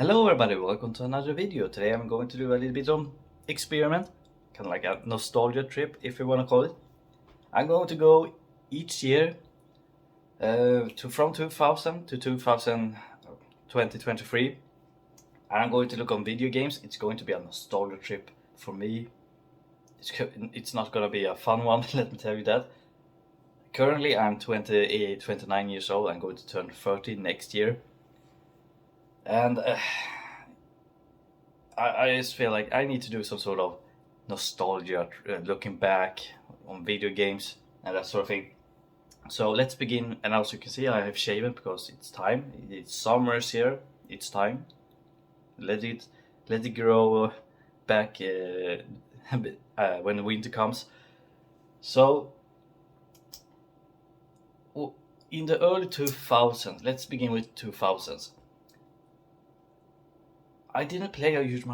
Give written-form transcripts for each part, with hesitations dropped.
Hello everybody, welcome to another video. Today I'm going to do a little bit of experiment, kind of like a nostalgia trip if you want to call it. I'm going to go each year from 2000 to 2023 and I'm going to look on video games. It's going to be a nostalgia trip for me. It's not going to be a fun one, let me tell you that. Currently I'm 29 years old. I'm going to turn 30 next year. And I just feel like I need to do some sort of nostalgia, looking back on video games and that sort of thing. So let's begin. And as you can see, I have shaven because it's time. It's summer's here. It's time. Let it grow back when the winter comes. So in the early 2000s, let's begin with 2000s. I didn't play a huge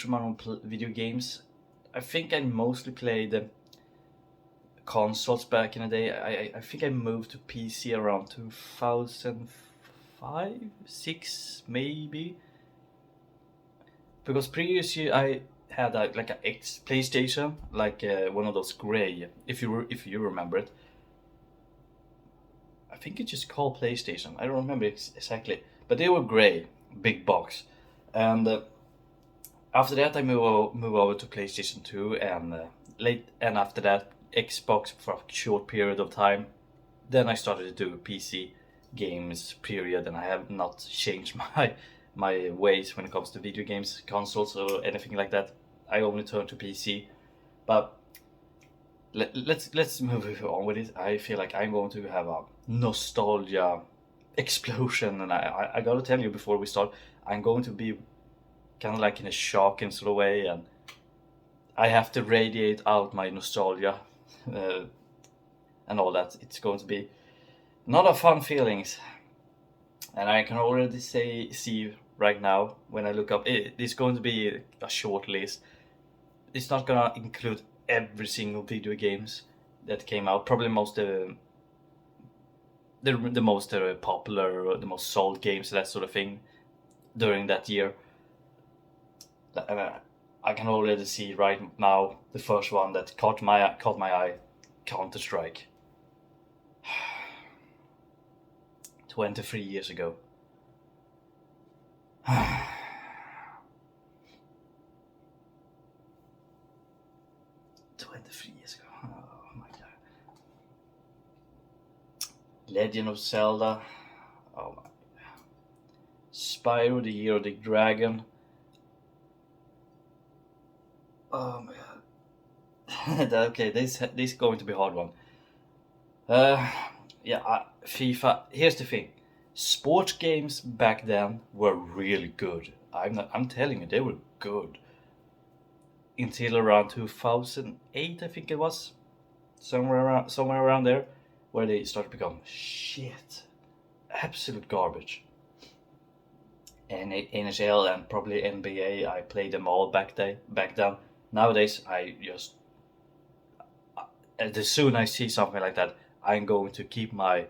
amount of video games. I think I mostly played consoles back in the day. I think I moved to PC around 2005, 6 maybe. Because previously I had a PlayStation, one of those gray. If you remember it, I think it's just called PlayStation. I don't remember exactly, but they were gray, big box. And after that, I move over to PlayStation 2, and after that, Xbox for a short period of time. Then I started to do PC games, period, and I have not changed my ways when it comes to video games, consoles, or anything like that. I only turn to PC, but let's move on with it. I feel like I'm going to have a nostalgia explosion, and I gotta tell you before we start, I'm going to be kind of like in a shocking sort of way, and I have to radiate out my nostalgia and all that. It's going to be not a fun feelings, and I can already see right now when I look up. It's going to be a short list. It's not gonna include every single video games that came out. Probably the most popular, the most sold games, that sort of thing, during that year. I can already see right now the first one that caught my eye, Counter-Strike. 23 years ago. 23 years ago. Oh my god. Legend of Zelda. Oh my god. Spyro the Year of the Dragon. Oh my god. Okay, this is going to be a hard one. FIFA. Here's the thing. Sports games back then were really good. I'm telling you, they were good. Until around 2008, I think it was. Somewhere around there, where they started to become shit. Absolute garbage. And NHL and probably NBA, I played them all back then. Nowadays, as soon as I see something like that, I'm going to keep my.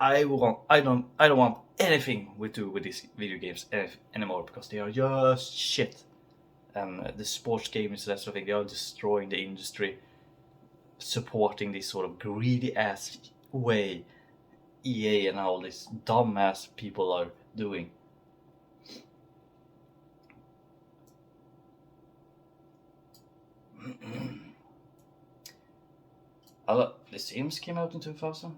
I don't want anything to do with these video games anymore, because they are just shit. And the sports games, that sort of thing, they are destroying the industry, supporting this sort of greedy ass way EA and all these dumbass people are doing. The Sims came out in 2000?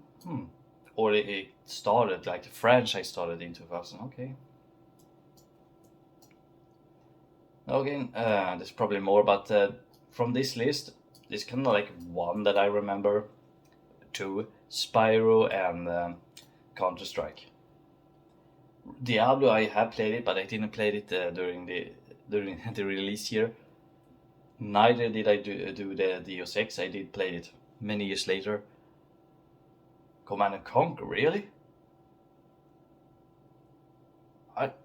Or it started, like the franchise started in 2000, okay. Okay, there's probably more, but from this list, there's kind of like one that I remember, two, Spyro and Counter-Strike. Diablo, I have played it, but I didn't play it during the release year. Neither did I do the Deus Ex. I did play it many years later. Command & Conquer, really?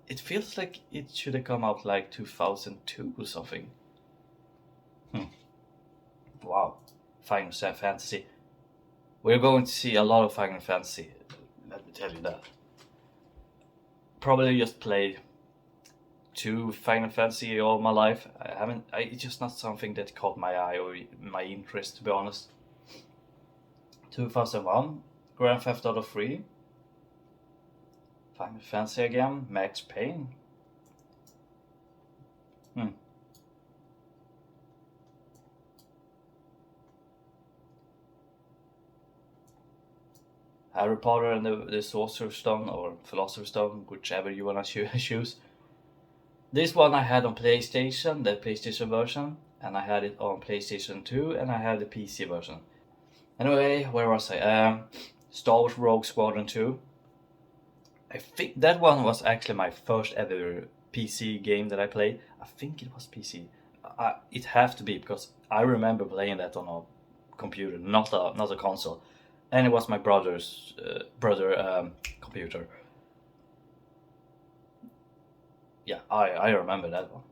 It feels like it should have come out like 2002 or something. Wow. Final Fantasy. We're going to see a lot of Final Fantasy, let me tell you that. Probably just play to Final Fantasy all my life. I haven't. It's just not something that caught my eye or my interest, to be honest. 2001, Grand Theft Auto 3, Final Fantasy again, Max Payne. Harry Potter and the Sorcerer's Stone, or Philosopher's Stone, whichever you wanna choose. This one I had on PlayStation, the PlayStation version, and I had it on PlayStation 2, and I had the PC version. Anyway, where was I? Star Wars Rogue Squadron 2. I think that one was actually my first ever PC game that I played. I think it was PC. It have to be, because I remember playing that on a computer, not a console, and it was my brother's computer. Yeah, I remember that one.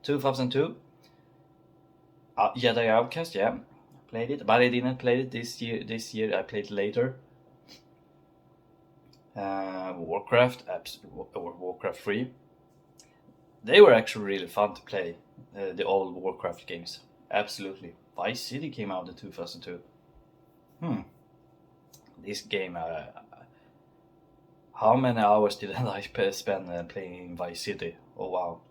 2002. Jedi Outcast, yeah, played it, but I didn't play it this year. This year I played it later. Warcraft, or Warcraft 3. They were actually really fun to play. The old Warcraft games, absolutely. Vice City came out in 2002. This game, how many hours did I spend playing Vice City? Oh wow.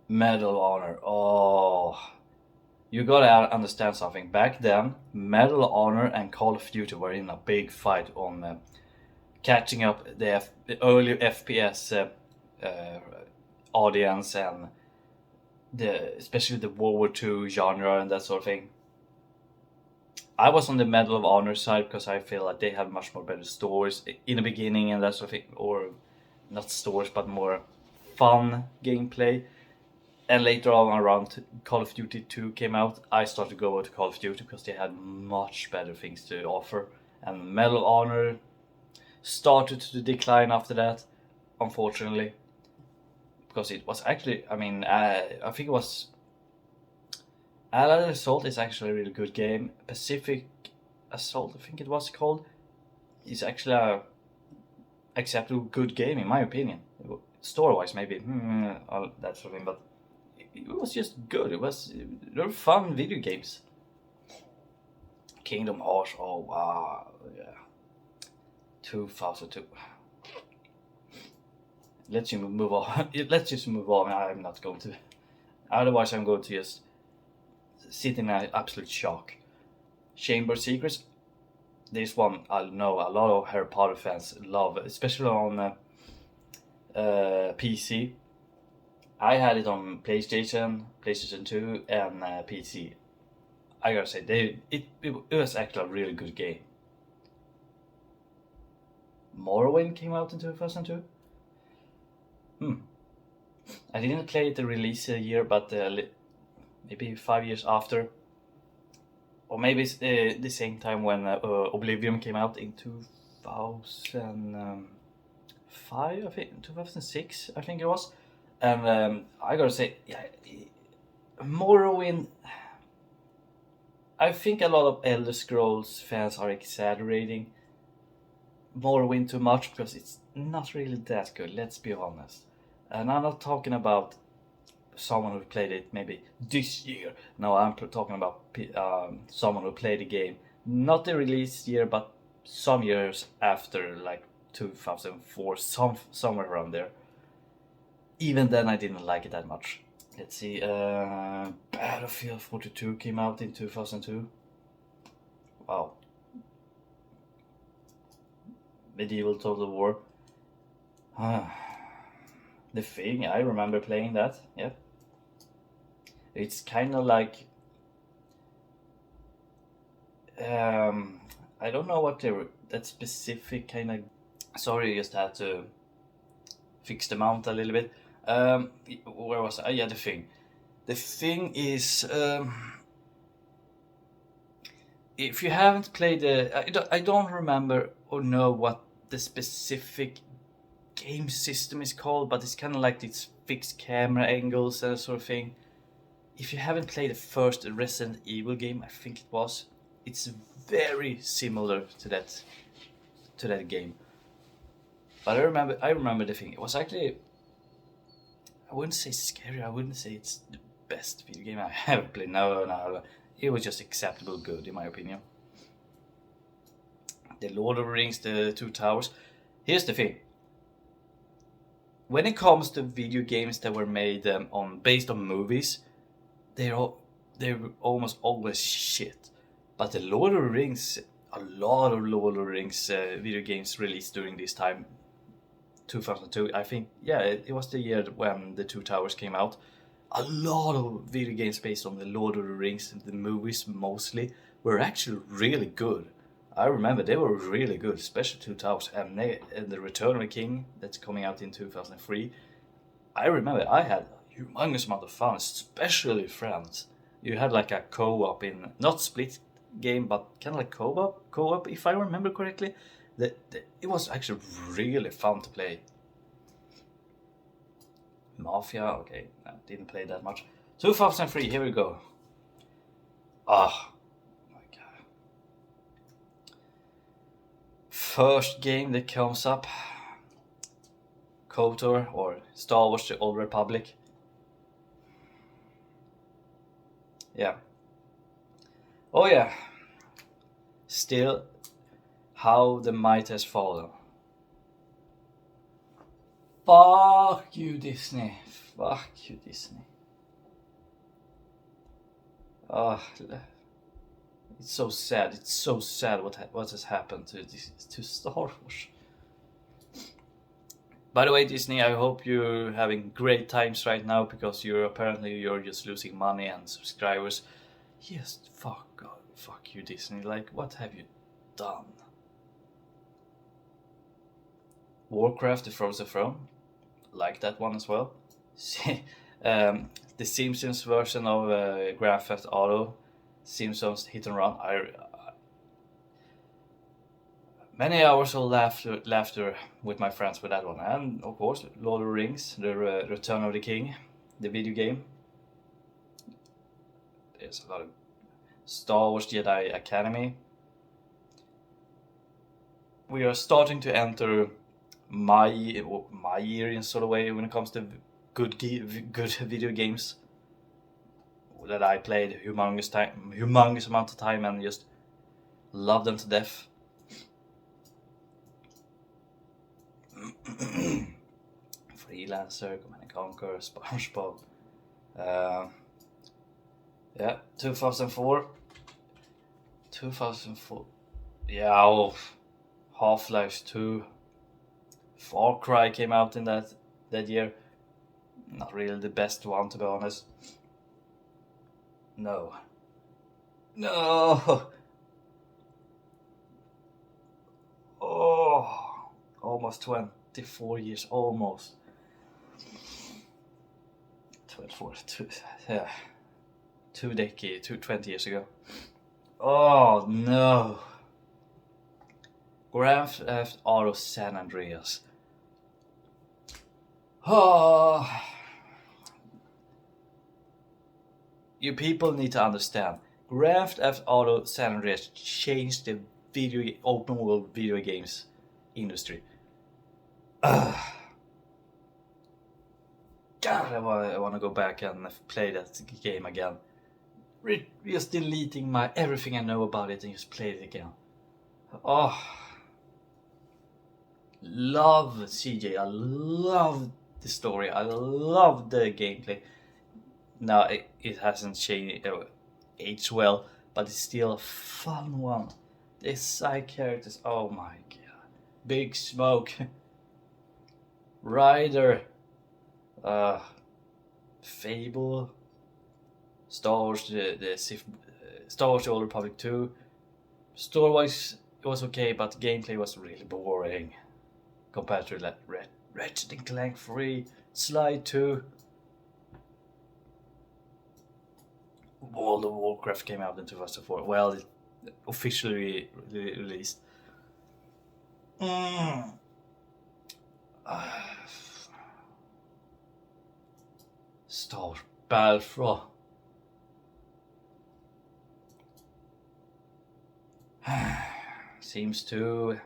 Medal of Honor. Oh, you gotta understand something. Back then, Medal of Honor and Call of Duty were in a big fight on catching up the early FPS audience, and especially the World War II genre and that sort of thing. I was on the Medal of Honor side because I feel like they have much more better stories in the beginning and that sort of thing, or not stories but more fun gameplay. And later on, around Call of Duty 2 came out, I started to go over to Call of Duty because they had much better things to offer. And Medal of Honor started to decline after that, unfortunately. Because it was actually, I think it was... Allied Assault is actually a really good game. Pacific Assault, I think it was called, is actually a acceptable good game in my opinion. Story-wise, maybe, that sort of thing, but it was just good. They were fun video games. Kingdom Hearts, oh wow, yeah. 2002. Let's just move on. Let's just move on. I'm not going to. Otherwise, I'm going to just sit in an absolute shock. Chamber of Secrets. This one I know a lot of Harry Potter fans love, especially on PC. I had it on PlayStation, PlayStation 2, and PC. I gotta say, it was actually a really good game. Morrowind came out in 2002. I didn't play it the release year, but maybe 5 years after. Or maybe it's the same time when Oblivion came out in 2005, I think, 2006, I think it was. And I gotta say, yeah, Morrowind. I think a lot of Elder Scrolls fans are exaggerating Morrowind too much because it's not really that good, let's be honest. And I'm not talking about someone who played it maybe this year. No, I'm talking about someone who played the game not the release year, but some years after, like 2004, somewhere around there. Even then, I didn't like it that much. Let's see. Battlefield 42 came out in 2002. Wow. Medieval Total War. The Thing, I remember playing that. Yeah. It's kind of like I don't know what that specific kind of. Sorry, just had to fix the mount a little bit. Where was I? Yeah, The Thing. The Thing is, if you haven't played I don't remember or know what the specific game system is called, but it's kind of like these fixed camera angles and that sort of thing. If you haven't played the first Resident Evil game, I think it was, it's very similar to that game. But I remember the thing. It was actually, I wouldn't say scary. I wouldn't say it's the best video game I ever played. No, no, it was just acceptable good in my opinion. The Lord of the Rings, the Two Towers. Here's the thing. When it comes to video games that were made on based on movies, they're almost always shit. But the Lord of the Rings, a lot of Lord of the Rings video games released during this time, 2002. I think, yeah, it was the year when the Two Towers came out. A lot of video games based on the Lord of the Rings, the movies mostly, were actually really good. I remember they were really good, especially Two Towers and the Return of the King that's coming out in 2003. I remember I had a humongous amount of fun, especially friends. You had like a co-op in not split game, but kind of like co-op, if I remember correctly. It was actually really fun to play. Mafia, okay, I didn't play that much. 2003, here we go. Ah, my god. First game that comes up, KOTOR or Star Wars: The Old Republic. Yeah. Oh yeah. Still, how the might has fallen. Fuck you, Disney. Fuck you, Disney. It's so sad. It's so sad what has happened to Star Wars. By the way, Disney, I hope you're having great times right now because you're just losing money and subscribers. Yes, fuck you, Disney. Like, what have you done? Warcraft: The Frozen Throne, like that one as well. The Simpsons version of Grand Theft Auto, Simpsons Hit and Run. Many hours of laughter with my friends with that one, and of course Lord of the Rings, the Return of the King, the video game. There's a lot of Star Wars Jedi Academy. We are starting to enter my year in sort of way when it comes to good video games that I played humongous amount of time and just love them to death. Freelancer, Command & Conquer, SpongeBob. Yeah, 2004. Yeah, Half-Life 2. Far Cry came out in that year. Not really the best one, to be honest. No. Oh, almost 24 years, almost. 24, yeah. 20 years ago. Oh no. Grand Theft Auto San Andreas. Oh. You people need to understand. Grand Theft Auto San Andreas changed the open world video games industry. God, I want to go back and play that game again. Just deleting everything I know about it and just play it again. Oh, love CJ. I love the story. I love the gameplay. Now it hasn't changed, aged well, but it's still a fun one. The side characters, oh my god. Big Smoke, Ryder, Fable, Star Wars, Star Wars: The Old Republic 2. Story-wise, it was okay, but gameplay was really boring compared to Ratchet & Clank 3, Sly 2. World of Warcraft came out in 2004. Well, it officially released. Star Wars Battlefront. Seems to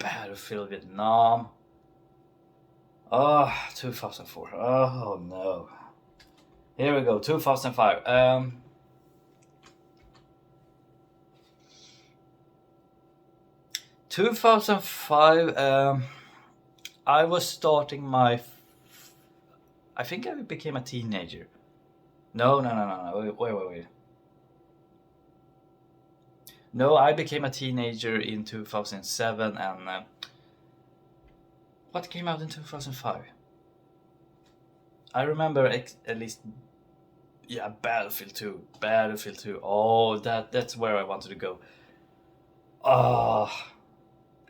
Battlefield Vietnam. Oh, 2004. Oh no. Here we go, 2005. 2005, I was starting I think I became a teenager. No. Wait. No, I became a teenager in 2007, and what came out in 2005? I remember at least, yeah, Battlefield 2. Battlefield 2. Oh, that's where I wanted to go.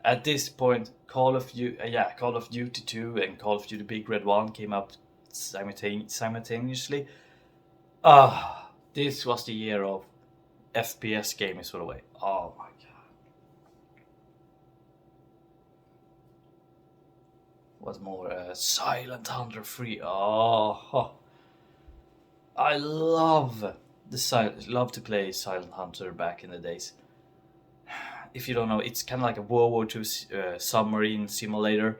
At this point, Call of Duty 2 and Call of Duty Big Red 1 came out simultaneously. This was the year of FPS gaming sort of way. Oh my god. What more? Silent Hunter 3. Oh, I love to play Silent Hunter back in the days. If you don't know, it's kind of like a World War II submarine simulator.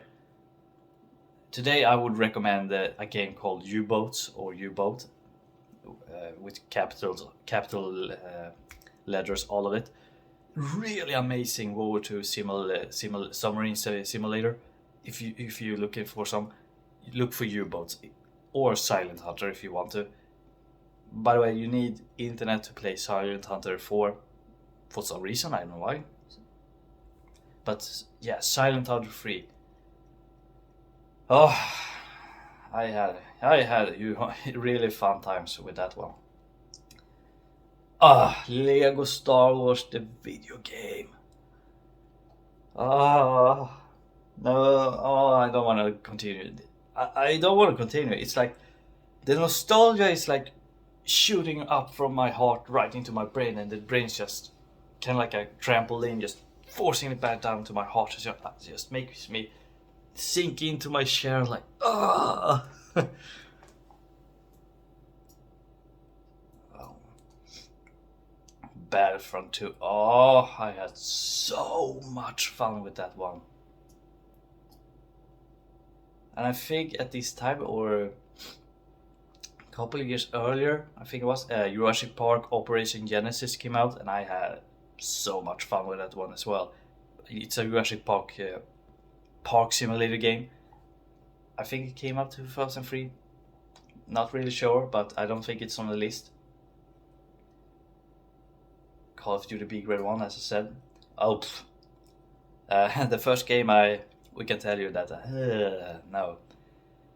Today I would recommend a game called U-Boats or U-Boat, with capital letters, all of it. Really amazing World War II submarine simulator. If you're looking for some, look for U-Boats or Silent Hunter if you want to. By the way, you need internet to play Silent Hunter 4 for some reason, I don't know why. But yeah, Silent Hunter 3. Oh, I had really fun times with that one. Lego Star Wars, the video game. No, I don't want to continue. I don't want to continue. It's like the nostalgia is like shooting up from my heart right into my brain, and the brain's just kind of like a trampoline, just forcing it back down to my heart. Just makes me sink into my chair like, ah. Battlefront 2. Oh, I had so much fun with that one. And I think at this time, or a couple of years earlier, I think it was, Jurassic Park Operation Genesis came out, and I had so much fun with that one as well. It's a Jurassic Park park simulator game. I think it came out 2003. Not really sure, but I don't think it's on the list. Call of Duty Big Red 1, as I said. The first game we can tell you that no.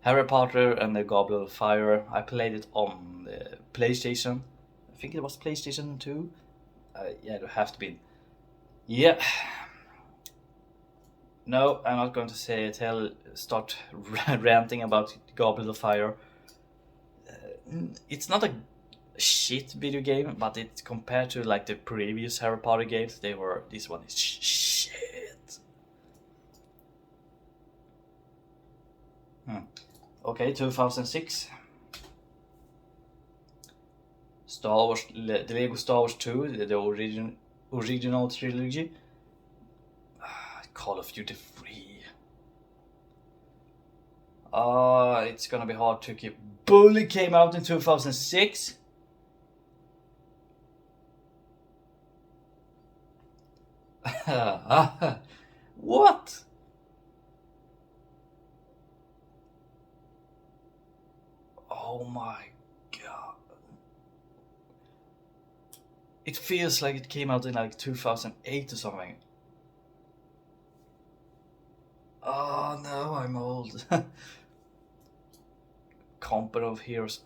Harry Potter and the Goblet of Fire. I played it on the PlayStation. I think it was PlayStation 2. Yeah, it would have to be. Yeah. No, I'm not going to start ranting about Goblet of Fire. It's not a shit video game, but it's compared to like the previous Harry Potter games, this one is shit. Okay, 2006. Star Wars, the Lego Star Wars 2, the original trilogy. Call of Duty 3. It's gonna be hard to keep. Bully came out in 2006. What? Oh my god. It feels like it came out in like 2008 or something. Oh no, I'm old. Company of Heroes.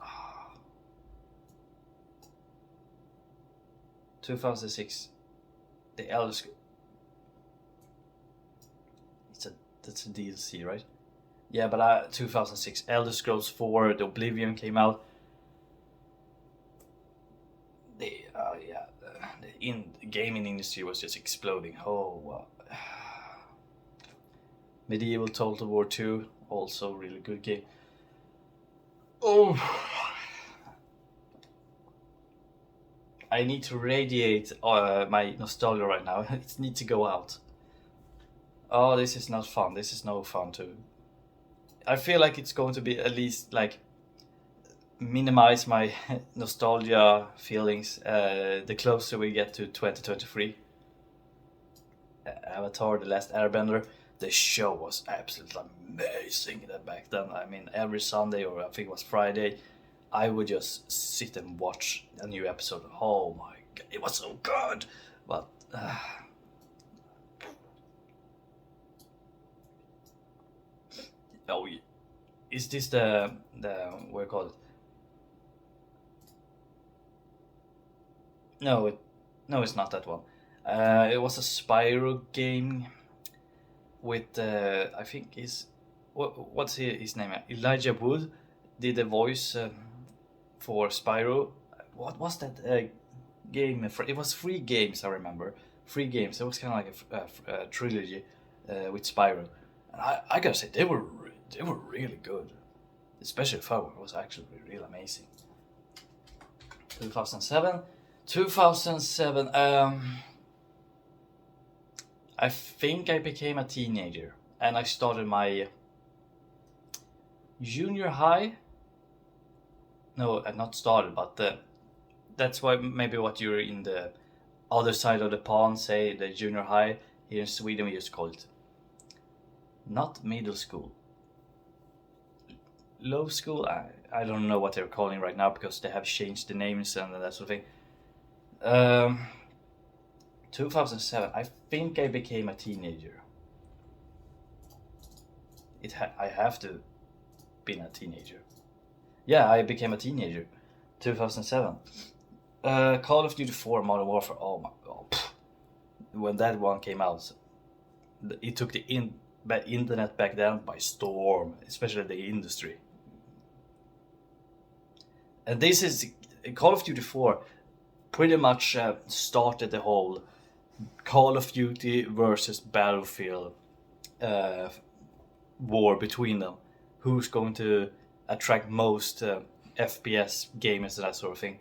2006. The Elder Scrolls. That's a DLC, right? Yeah, but 2006. Elder Scrolls 4, The Oblivion came out. The gaming industry was just exploding. Medieval Total War 2, also really good game. Oh, I need to radiate my nostalgia right now. It needs to go out. Oh, this is not fun. This is no fun too. I feel like it's going to be at least like minimize my nostalgia feelings the closer we get to 2023. Avatar: The Last Airbender. The show was absolutely amazing back then. I mean, every Sunday, or I think it was Friday, I would just sit and watch a new episode. Oh my god, it was so good. But oh, is this the what do you call it? No, no, it's not that one. It was a Spyro game with I think is what's his name? Elijah Wood did the voice for Spyro. What was that game? It was three games, I remember. Three games. It was kind of like a trilogy with Spyro. And I gotta say they were really good. Especially the third one was actually really amazing. 2007. 2007. I think I became a teenager, and I started my junior high. No, not started, but that's why maybe what you're in the other side of the pond say the junior high. Here in Sweden, we just call it not middle school, low school. I don't know what they're calling right now because they have changed the names and that sort of thing. 2007. I think I became a teenager. I have to been a teenager. Yeah, I became a teenager. 2007. Call of Duty 4 Modern Warfare. Oh my god. When that one came out, it took the internet back then by storm, especially the industry. And this is Call of Duty 4 pretty much started the whole Call of Duty versus Battlefield war between them. Who's going to attract most FPS gamers and that sort of thing.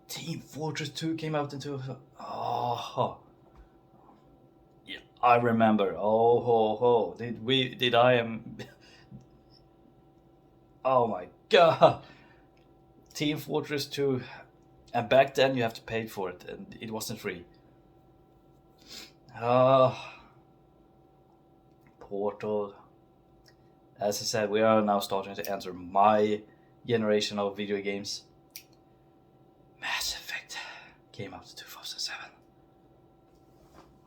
Team Fortress 2 came out in 2000. Oh, yeah, I remember. Oh, ho, ho. Did I am. Oh my god. Team Fortress 2. And back then you have to pay for it, and it wasn't free. Portal. As I said, we are now starting to enter my generation of video games. Mass Effect came out in 2007.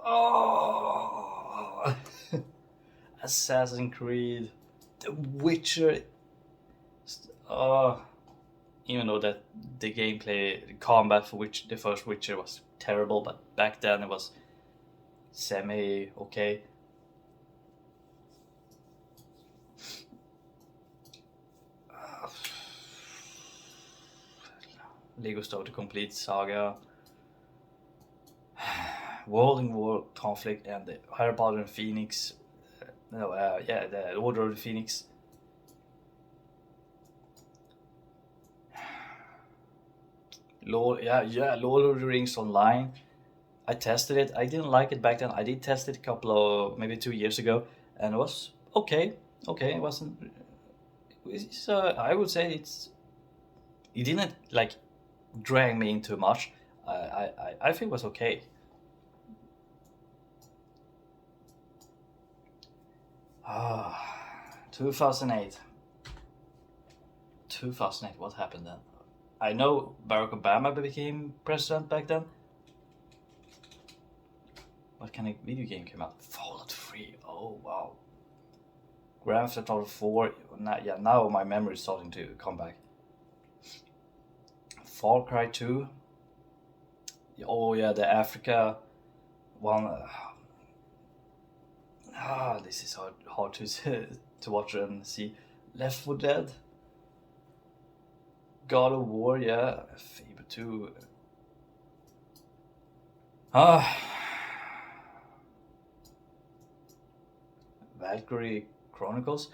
Oh, Assassin's Creed, The Witcher. Even though that the gameplay, the combat for which the first Witcher was terrible, but back then it was semi okay. Lego Star: The Complete Saga, World in War Conflict, and the Harry Potter and Phoenix. The Order of the Phoenix. Lord of the Rings Online. I tested it. I didn't like it back then. I did test it a couple of maybe 2 years ago, and it was okay. Okay, it wasn't. I would say it didn't like drag me into much. I think it was okay. 2008. 2008. What happened then? I know Barack Obama became president back then. What kind of video game came out? Fallout 3. Oh wow. Grand Theft Auto 4. Now my memory is starting to come back. Far Cry 2. Oh yeah, the Africa one. This is hard to to watch and see. Left 4 Dead. God of War, yeah. Fable 2. Valkyrie Chronicles.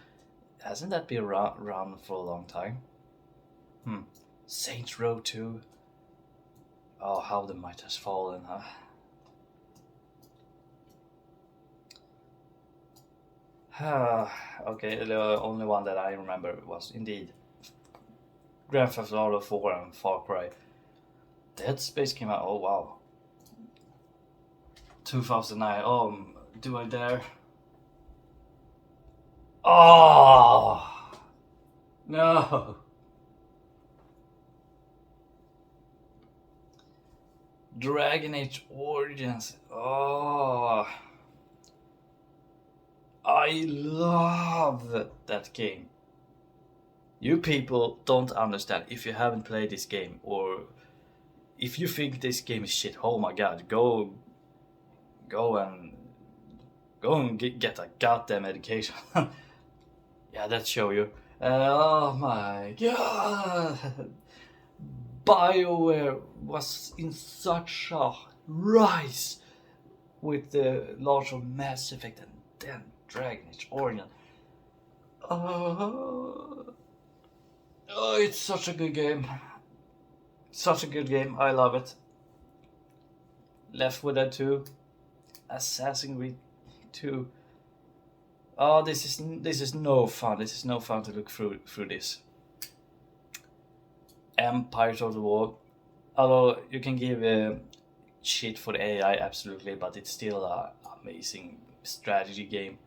Hasn't that been around for a long time? Saints Row 2. Oh, how the might has fallen, huh? Okay, the only one that I remember was indeed Grand Theft Auto 4 and Far Cry. Dead Space came out. Oh wow, 2009. Oh, do I dare? Oh no. Dragon Age Origins. Oh, I love that game. You people don't understand if you haven't played this game, or if you think this game is shit. Oh my god, go and get a goddamn education. Yeah, that show you. Oh my god. BioWare was in such a rise with the launch of Mass Effect and then Dragon Age Origin. Oh, it's such a good game. Such a good game. I love it. Left 4 Dead 2, Assassin's Creed 2. Oh, this is no fun. This is no fun to look through this. Empires of the World. Although you can give shit for the AI, absolutely, but it's still an amazing strategy game.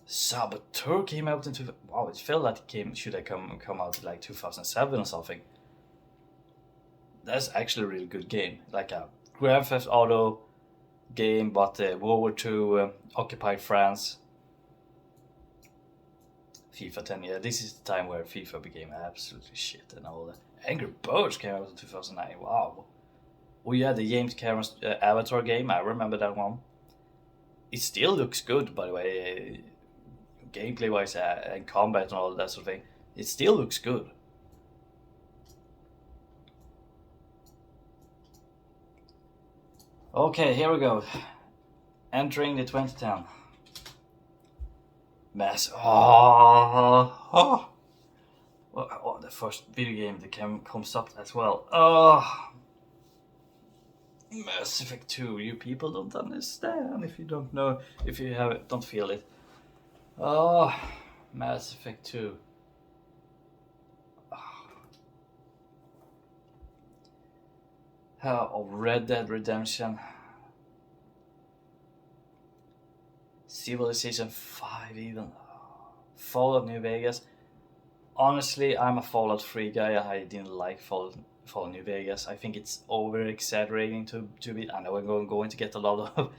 Saboteur came out in wow, it felt like it should have come out in like 2007 or something. That's actually a really good game, like a Grand Theft Auto game, but World War II, occupied France. FIFA 10, yeah, this is the time where FIFA became absolutely shit and all that. Angry Birds came out in 2009, wow. Oh yeah, the James Cameron's Avatar game, I remember that one. It still looks good, by the way, gameplay wise and combat and all that sort of thing. It still looks good. Okay, here we go. Entering the 2010. Mass. Oh, the first video game that comes up as well. Oh, Mass Effect 2. You people don't understand if you don't know, if you don't feel it. Oh, Mass Effect 2. Oh, Red Dead Redemption. Civilization 5 even. Fallout New Vegas. Honestly, I'm a Fallout 3 guy. I didn't like Fallout New Vegas. I think it's over exaggerating to be. I know I'm going to get a lot of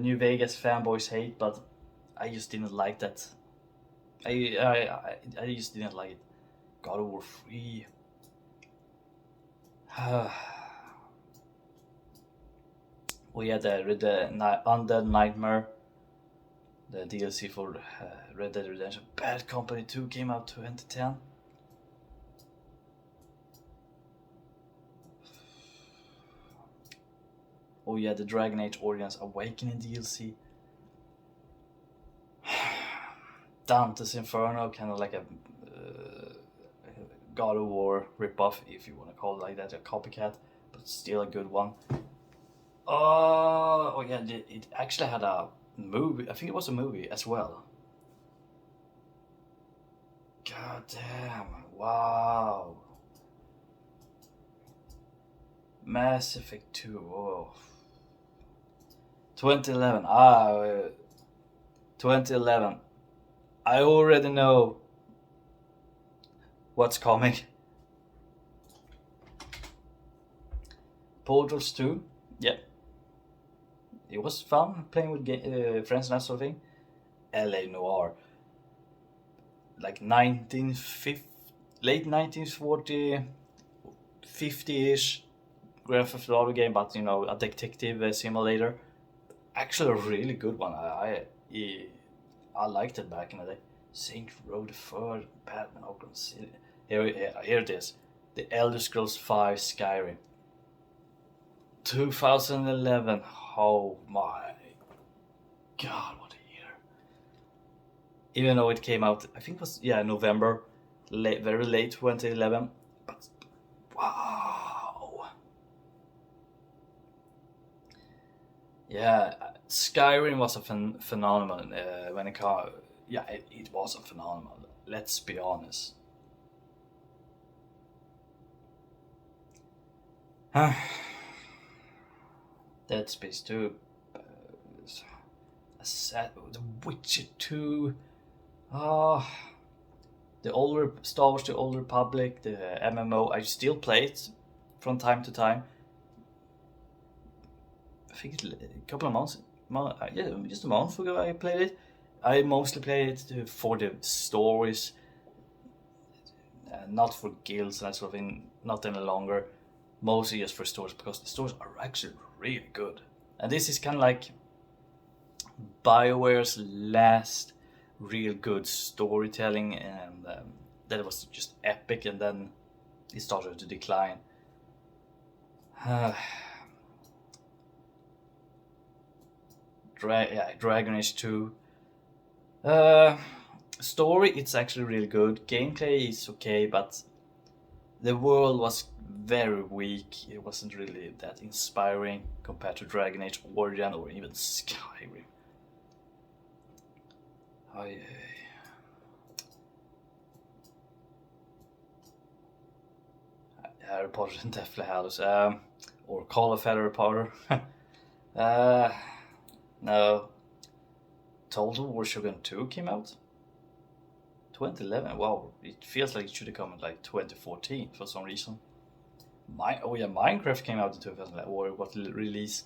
New Vegas fanboys hate, but I just didn't like that. I just didn't like it. God of War 3. We had the Undead Nightmare, the DLC for Red Dead Redemption. Bad Company 2 came out 2010. Oh yeah, the Dragon Age Origins Awakening DLC. Dante's Inferno, kind of like a God of War ripoff, if you want to call it like that, a copycat, but still a good one. Oh yeah, it actually had a movie. I think it was a movie as well. God damn! Wow. Mass Effect 2. Oh. 2011. 2011. I already know what's coming. Portals 2. Yep. It was fun playing with friends and that sort of thing. LA Noir. Like 1950, late 1940, 50-ish Grand Theft Auto game, but you know, a detective simulator. Actually, a really good one. I liked it back in the day. Saints Row the Third, Batman Arkham City. Here it is. The Elder Scrolls V Skyrim. 2011. Oh my god, what a year. Even though it came out, I think it was, November, very late 2011. But wow. Yeah, Skyrim was a phenomenon when it came. Yeah, it was a phenomenon. Let's be honest. Dead Space 2, The Witcher 2, ah, the older Star Wars, the Old Republic, the MMO. I still play it from time to time. I think it's a couple of months, yeah, just a month ago I played it. I mostly play it for the stories, not for guilds and that sort of thing. Not any longer. Mostly just for stories because the stories are actually really good. And this is kind of like BioWare's last real good storytelling, and that was just epic, and then it started to decline. Dragon Age 2. Story, it's actually really good. Gameplay is okay, but the world was very weak. It wasn't really that inspiring compared to Dragon Age Origin or even Skyrim. Harry Potter and Deathly Hallows. Or Call of Harry Potter. No. Total War Shogun 2 came out 2011. Wow, it feels like it should have come in like 2014 for some reason. Minecraft came out in 2011, or what release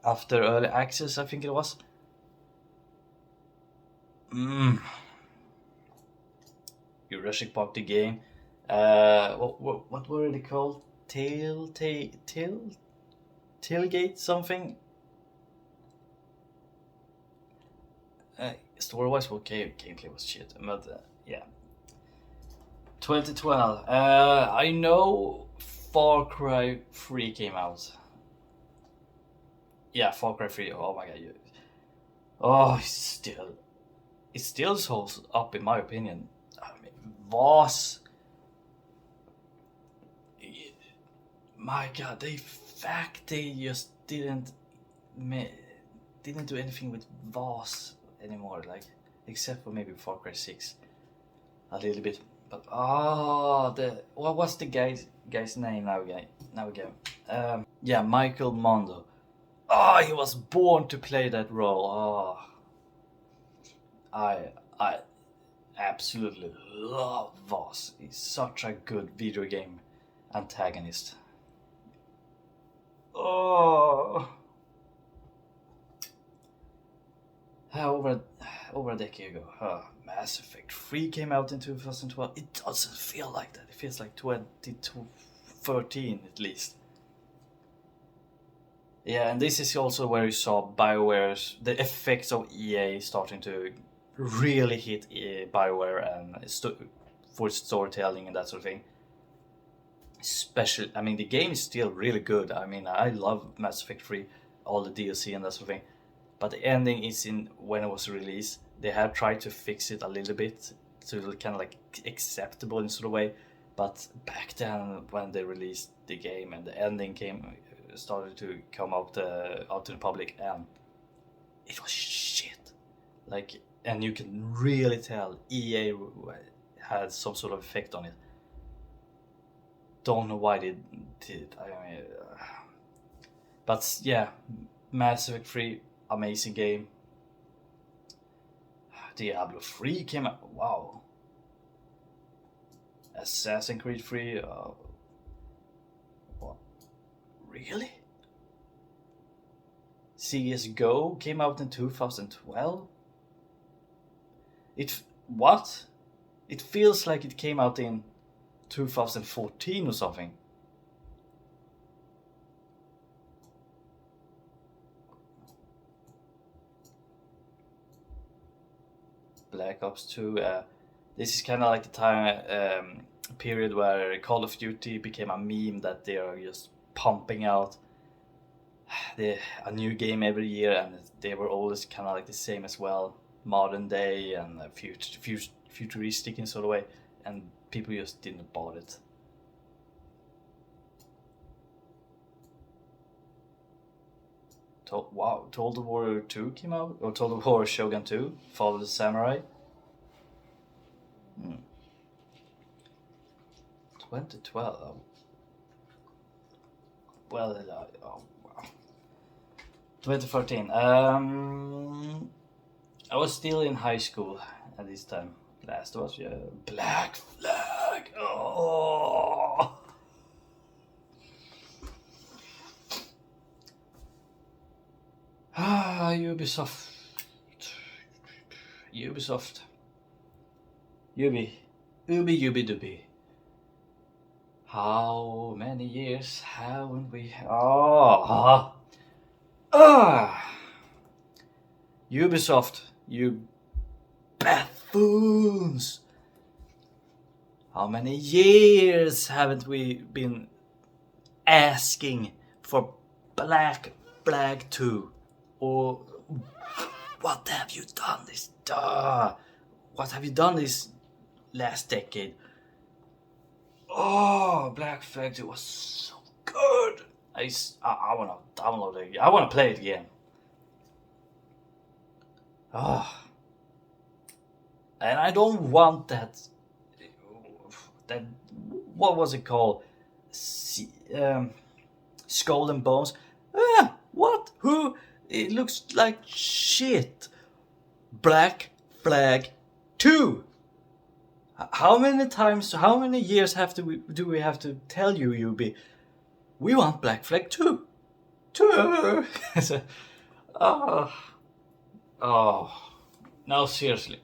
after early access, I think it was. Jurassic Park the game. What were they called? Tailgate something. Story wise, okay, gameplay was shit, but yeah. 2012. I know Far Cry 3 came out. Yeah, Far Cry 3. Oh my god, oh, it still holds up in my opinion. I mean, Voss. My god, they just didn't do anything with Voss anymore, like except for maybe Far Cry 6 a little bit. But what was the guy's name now again? Yeah, Michael Mondo. He was born to play that role. I absolutely love Voss. He's such a good video game antagonist. Over a decade ago. Mass Effect 3 came out in 2012. It doesn't feel like that. It feels like 2013 at least. Yeah, and this is also where you saw BioWare's the effects of EA starting to really hit BioWare and for storytelling and that sort of thing. Especially, I mean, the game is still really good. I mean, I love Mass Effect 3, all the DLC and that sort of thing. But the ending is in when it was released. They had tried to fix it a little bit to kind of like acceptable in sort of way. But back then, when they released the game and the ending started to come out to the public, and it was shit. Like, and you can really tell EA had some sort of effect on it. Don't know why they did. I mean, but yeah, Mass Effect 3, amazing game. Diablo 3 came out. Wow. Assassin's Creed 3. What? Really? CS:GO came out in 2012. What? It feels like it came out in 2014 or something. Black Ops 2. This is kind of like the time period where Call of Duty became a meme that they are just pumping out a new game every year, and they were always kind of like the same as well, modern day and futuristic in sort of way, and people just didn't bought it. Total Warrior 2 came out, or Total War Shogun 2, Fall of the Samurai. 2012. Well, oh, wow. 2014. I was still in high school at this time. Last of Us, yeah. Black Flag. Oh. Ubisoft. Ubi Dubi. How many years haven't we? Ubisoft, you buffoons! How many years haven't we been asking for Black Flag 2? Or what have you done this? What have you done this last decade? Oh, Black Flag 2 was so good. I wanna download it. I wanna play it again. And I don't want that. What was it called? Skull and Bones. What? Who? It looks like shit. Black Flag 2. How many years do we have to tell you, Ubi? We want Black Flag 2. No, seriously.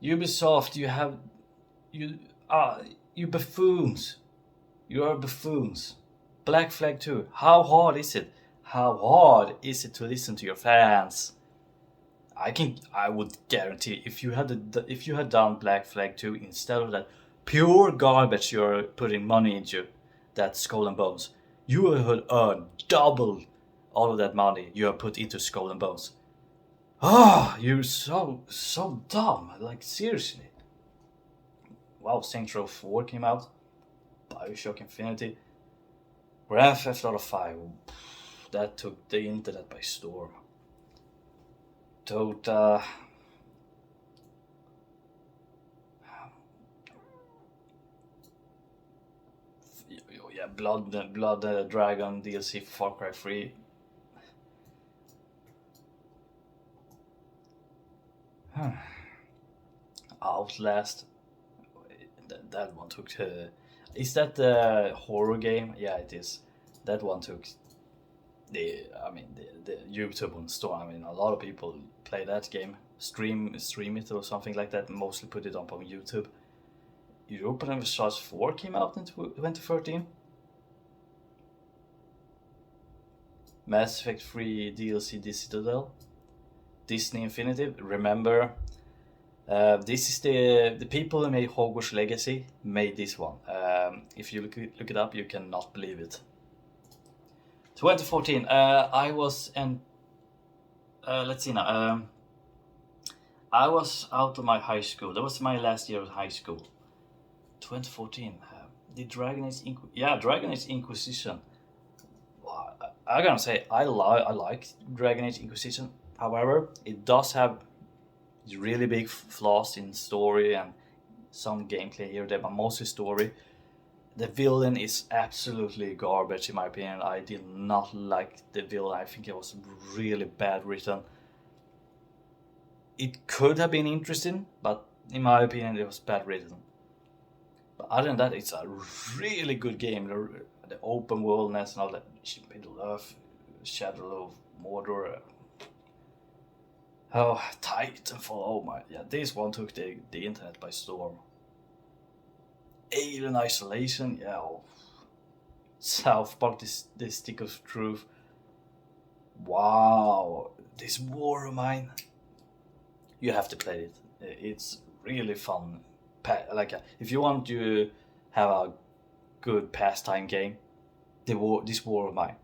Ubisoft, you buffoons. You are buffoons. Black Flag 2. How hard is it? How hard is it to listen to your fans? I would guarantee if you had done Black Flag 2 instead of that pure garbage you're putting money into, that Skull and Bones, you would earn double all of that money you have put into Skull and Bones. You're so dumb. Like, seriously. Wow, Saints Row 4 came out. Bioshock Infinity. Grand Theft Auto 5. That took the internet by storm. Dota. Yeah, Blood Dragon DLC, Far Cry 3. Outlast. That one took. Is that the horror game? Yeah, it is. That one took the YouTube on store. I mean, a lot of people play that game, stream it or something like that. Mostly put it up on YouTube. Europa Universalis 4 came out in 2013. Mass Effect 3 DLC The Citadel. Disney Infinity. Remember, this is the people who made Hogwarts Legacy made this one. If you look it up, you cannot believe it. 2014. I was let's see now. I was out of my high school. That was my last year of high school. 2014. The Dragon Age Inquisition. I gotta say, I like Dragon Age Inquisition. However, it does have really big flaws in story and some gameplay here or there, but mostly story. The villain is absolutely garbage in my opinion. I did not like the villain. I think it was really bad written. It could have been interesting, but in my opinion it was bad written. But other than that, it's a really good game. The open worldness and all that. Middle Earth, Shadow of Mordor. Titanfall. Oh my, yeah, this one took the internet by storm. Alien Isolation, yeah. South Park, the Stick of Truth. Wow, this War of Mine. You have to play it. It's really fun. If you want to have a good pastime game, this War of Mine.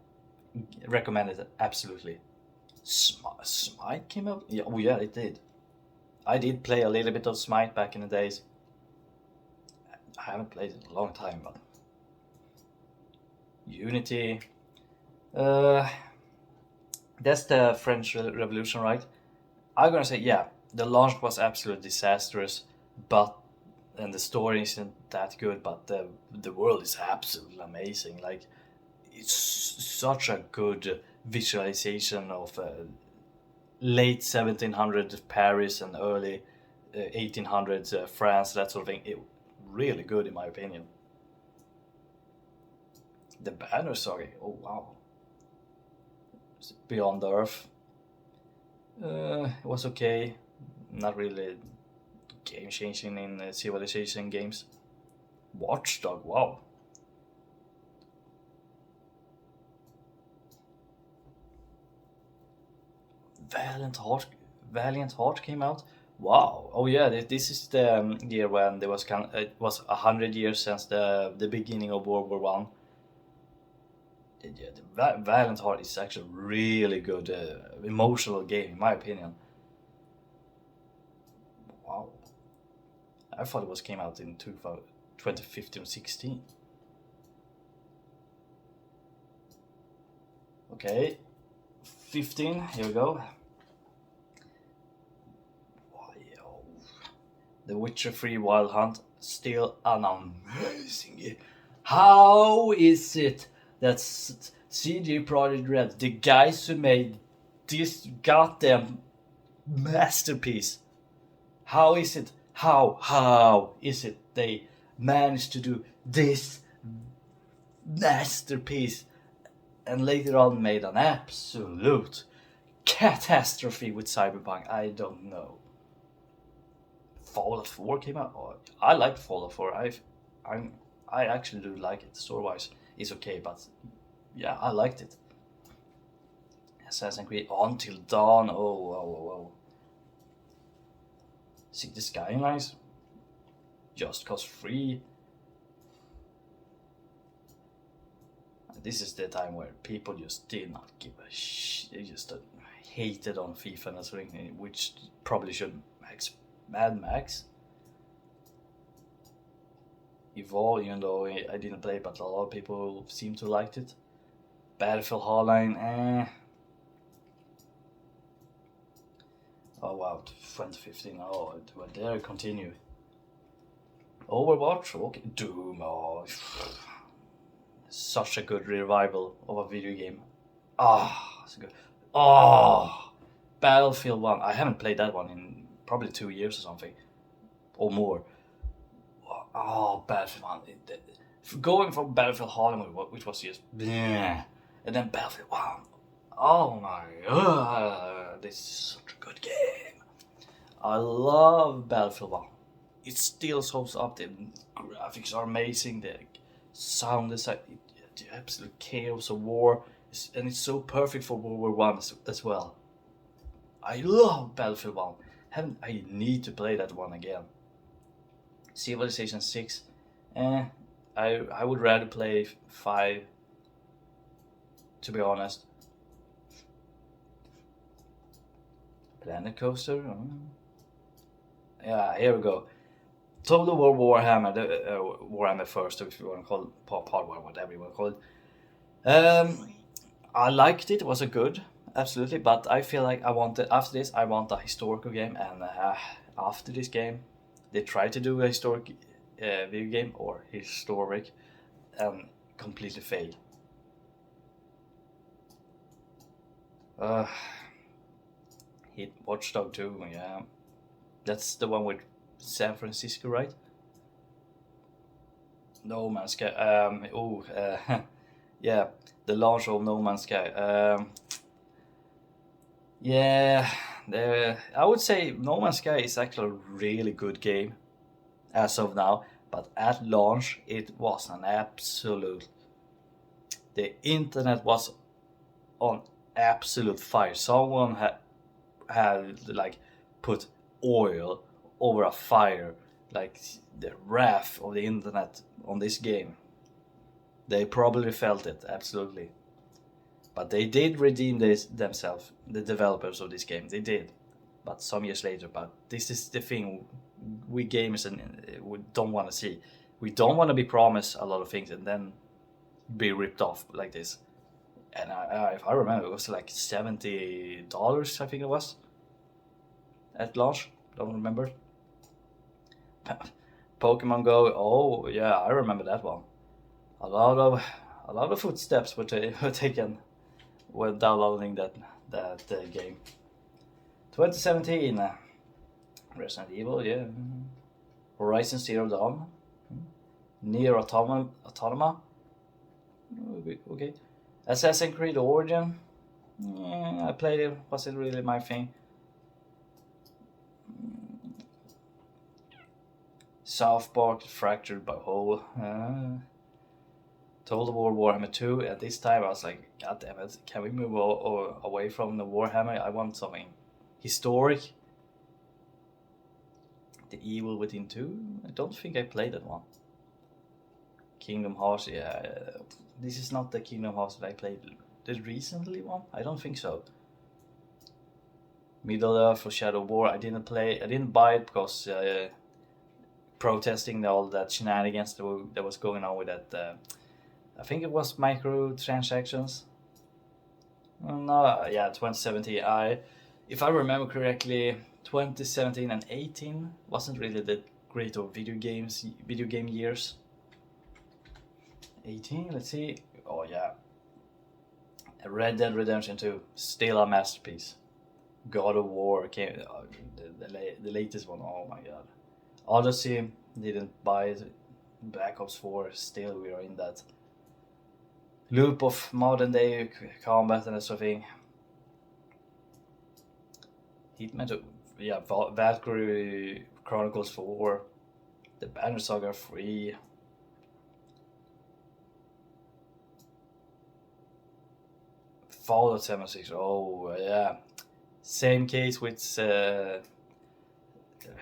Recommend it absolutely. Smite came out? Yeah, yeah, it did. I did play a little bit of Smite back in the days. I haven't played it in a long time, but Unity. That's the French Revolution, right? I'm gonna say, yeah, the launch was absolutely disastrous, but and the story isn't that good, but the world is absolutely amazing. Like it's such a good visualization of late 1700s Paris and early 1800s France, that sort of thing. It really good in my opinion. The Banner Saga, oh wow, Beyond Earth, it was okay, not really game changing in civilization games. Watchdog, wow. Valiant Heart, Valiant Heart came out. Wow. Oh yeah, this is the year when there was it was 100 years since the beginning of World War One. Yeah, the Valiant Heart is actually a really good emotional game, in my opinion. Wow. I thought it was came out in 2015 or 16. Okay, 15. Here we go. Wow. The Witcher 3 Wild Hunt, still an amazing game. How is it that CG Projekt Red, the guys who made this goddamn masterpiece, how is it? How is it they managed to do this masterpiece and later on made an absolute catastrophe with Cyberpunk? I don't know. Fallout 4 came out. Oh, I liked Fallout 4. I'm, I actually do like it. Story wise, it's okay, but yeah, I liked it. Assassin's Creed Until Dawn. Oh, whoa, whoa, whoa. City Skylines. Just Cause 3. This is the time where people just did not give a shit. They just hated on FIFA and that sort of thing, which probably should Max Mad Max. Evolve, even though I didn't play, but a lot of people seem to like it. Battlefield Hardline, eh. Oh wow, 2015. Oh, well, there continue. Overwatch, okay. Doom, oh, such a good revival of a video game. Ah, so good. Oh, Battlefield 1. I haven't played that one in probably 2 years or something, or more. Oh, Battlefield 1. Going from Battlefield Hardline, which was just bleh, and then Battlefield 1. Oh my god, this is such a good game. I love Battlefield 1. It still holds up. The graphics are amazing. The sound is like the absolute chaos of war, and it's so perfect for World War One as well. I love Battlefield 1. Haven't I need to play that one again. Civilization 6, eh, I would rather play 5, to be honest. Planet Coaster, yeah, here we go. Total War Warhammer, the Warhammer First, if you want to call it, part one, whatever you want to call it. I liked it. It was a good, absolutely. But I feel like I wanted after this, I want a historical game, and after this game, they tried to do a historic video game or historic, and completely failed. Uh, hit Watchdog 2, yeah, that's the one with San Francisco, right? No Man's Sky. Yeah, the launch of No Man's Sky. Yeah, I would say No Man's Sky is actually a really good game as of now, but at launch it was an absolute. The internet was on absolute fire. Someone had like put oil over a fire, like the wrath of the internet on this game. They probably felt it absolutely, but they did redeem themselves, the developers of this game. They did, but some years later. But this is the thing we gamers and we don't want to see. We don't want to be promised a lot of things and then be ripped off like this. and if I remember, it was like $70. I think it was at launch. Don't remember. Pokemon Go. Oh yeah, I remember that one. A lot of footsteps were taken when downloading that game. 2017, Resident Evil, yeah. Horizon Zero Dawn, Nier Automata, okay. Assassin's Creed Origin, yeah, I played it. Wasn't really my thing. South Park Fractured by Hole. Total War Warhammer 2. At this time, I was like, God damn it, can we move away from the Warhammer? I want something historic. The Evil Within 2. I don't think I played that one. Kingdom Hearts. Yeah, this is not the Kingdom Hearts that I played the recently one. I don't think so. Middle Earth or Shadow War. I didn't buy it because protesting all that shenanigans that was going on with that. I think it was microtransactions. No, yeah, 2017. If I remember correctly, 2017 and 18 wasn't really the great of video game years. 18, let's see. Oh yeah, Red Dead Redemption 2, still a masterpiece. God of War came, the latest one. Oh my god. Odyssey, didn't buy it. Black Ops 4, still we are in that loop of modern day combat and that sort of thing. Hitman 2, yeah, Valkyrie Chronicles 4, the Banner Saga 3. Fallout 76, oh yeah. Same case with